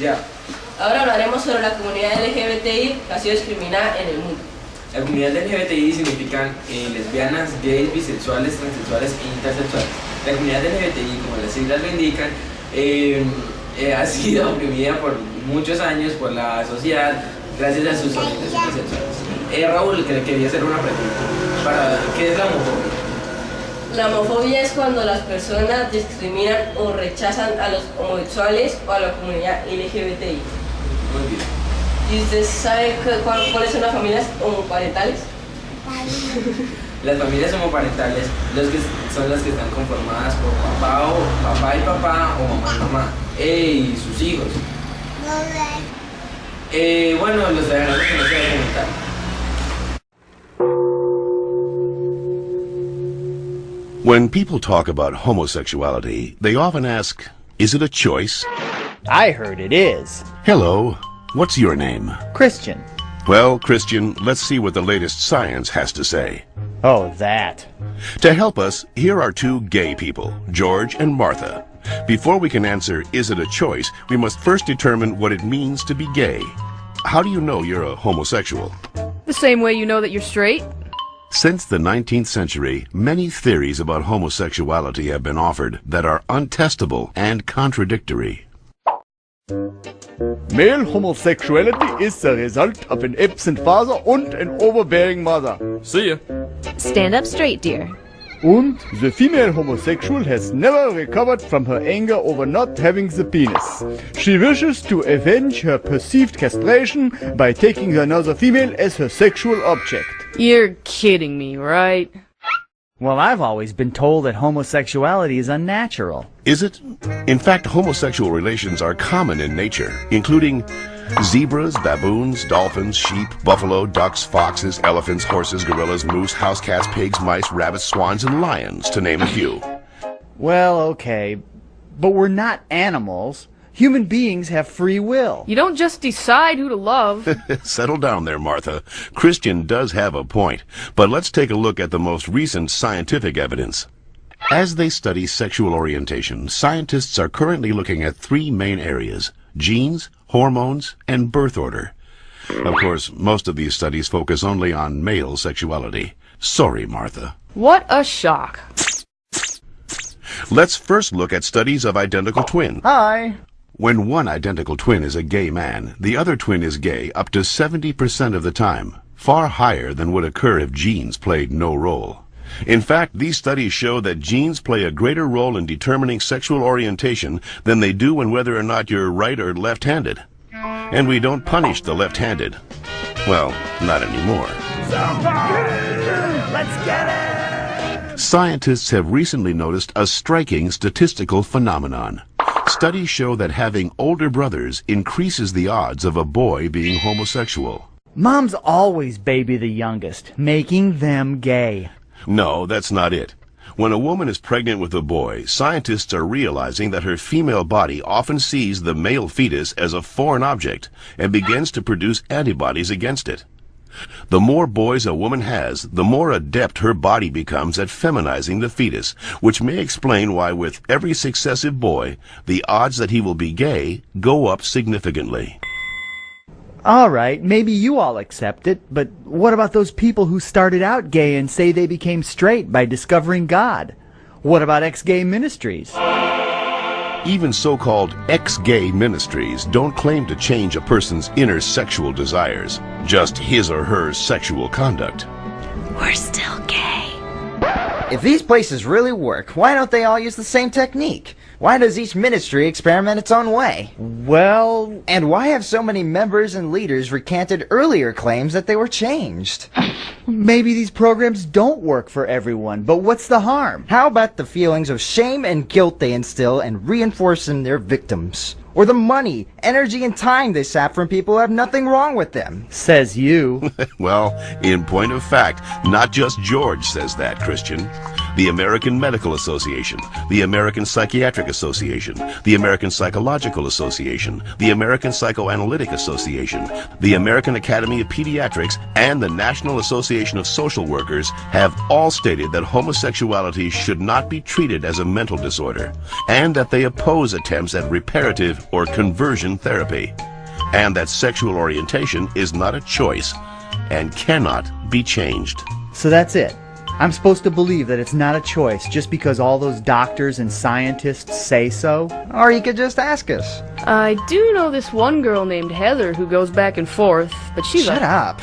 Ya. Ahora hablaremos sobre la comunidad LGBTI que ha sido discriminada en el mundo. La comunidad LGBTI significan lesbianas, gays, bisexuales, transexuales e intersexuales. La comunidad LGBTI, como las siglas lo indican, ha sido oprimida por muchos años por la sociedad gracias a sus orientaciones sexuales. Raúl, que le quería hacer una pregunta. ¿Qué es la homofobia? La homofobia es cuando las personas discriminan o rechazan a los homosexuales o a la comunidad LGBTI. Muy bien. ¿Y usted sabe cuáles son las familias homoparentales? Las familias homoparentales son las que están conformadas por papá y papá o mamá y mamá y sus hijos. Bueno, los de que no se comentar. When people talk about homosexuality, they often ask, is it a choice? I heard it is. Hello, what's your name? Christian. Well, Christian, let's see what the latest science has to say. Oh, that. To help us, here are two gay people, George and Martha. Before we can answer, is it a choice, we must first determine what it means to be gay. How do you know you're a homosexual? The same way you know that you're straight. Since the 19th century, many theories about homosexuality have been offered that are untestable and contradictory. Male homosexuality is the result of an absent father and an overbearing mother. See ya. Stand up straight, dear. And the female homosexual has never recovered from her anger over not having the penis. She wishes to avenge her perceived castration by taking another female as her sexual object. You're kidding me, right? Well, I've always been told that homosexuality is unnatural. Is it? In fact, homosexual relations are common in nature, including zebras, baboons, dolphins, sheep, buffalo, ducks, foxes, elephants, horses, gorillas, moose, house cats, pigs, mice, rabbits, swans, and lions, to name a few. Well, okay, but we're not animals. Human beings have free will. You don't just decide who to love. Settle down there, Martha. Christian does have a point, but let's take a look at the most recent scientific evidence. As they study sexual orientation, scientists are currently looking at three main areas: genes, hormones, and birth order. Of course, most of these studies focus only on male sexuality. Sorry, Martha. What a shock. Let's first look at studies of identical twins. Hi. When one identical twin is a gay man, the other twin is gay up to 70% of the time, far higher than would occur if genes played no role. In fact, these studies show that genes play a greater role in determining sexual orientation than they do in whether or not you're right or left-handed. And we don't punish the left-handed. Well, not anymore. Let's get it! Scientists have recently noticed a striking statistical phenomenon. Studies show that having older brothers increases the odds of a boy being homosexual. Moms always baby the youngest, making them gay. No, that's not it. When a woman is pregnant with a boy, scientists are realizing that her female body often sees the male fetus as a foreign object and begins to produce antibodies against it. The more boys a woman has, the more adept her body becomes at feminizing the fetus, which may explain why with every successive boy, the odds that he will be gay go up significantly. All right, maybe you all accept it, but what about those people who started out gay and say they became straight by discovering God? What about ex-gay ministries? Even so-called ex-gay ministries don't claim to change a person's inner sexual desires, just his or her sexual conduct. We're still gay. If these places really work, why don't they all use the same technique? Why does each ministry experiment its own way? Well... And why have so many members and leaders recanted earlier claims that they were changed? Maybe these programs don't work for everyone, but what's the harm? How about the feelings of shame and guilt they instill and reinforce in their victims? Or the money, energy, and time they sap from people who have nothing wrong with them? Says you. Well, in point of fact, not just George says that, Christian. The American Medical Association, the American Psychiatric Psychiatric Association, the American Psychological Association, the American Psychoanalytic Association, the American Academy of Pediatrics, and the National Association of Social Workers have all stated that homosexuality should not be treated as a mental disorder, and that they oppose attempts at reparative or conversion therapy, and that sexual orientation is not a choice and cannot be changed. So that's it. I'm supposed to believe that it's not a choice just because all those doctors and scientists say so? Or you could just ask us. I do know this one girl named Heather who goes back and forth, but she's Shut up.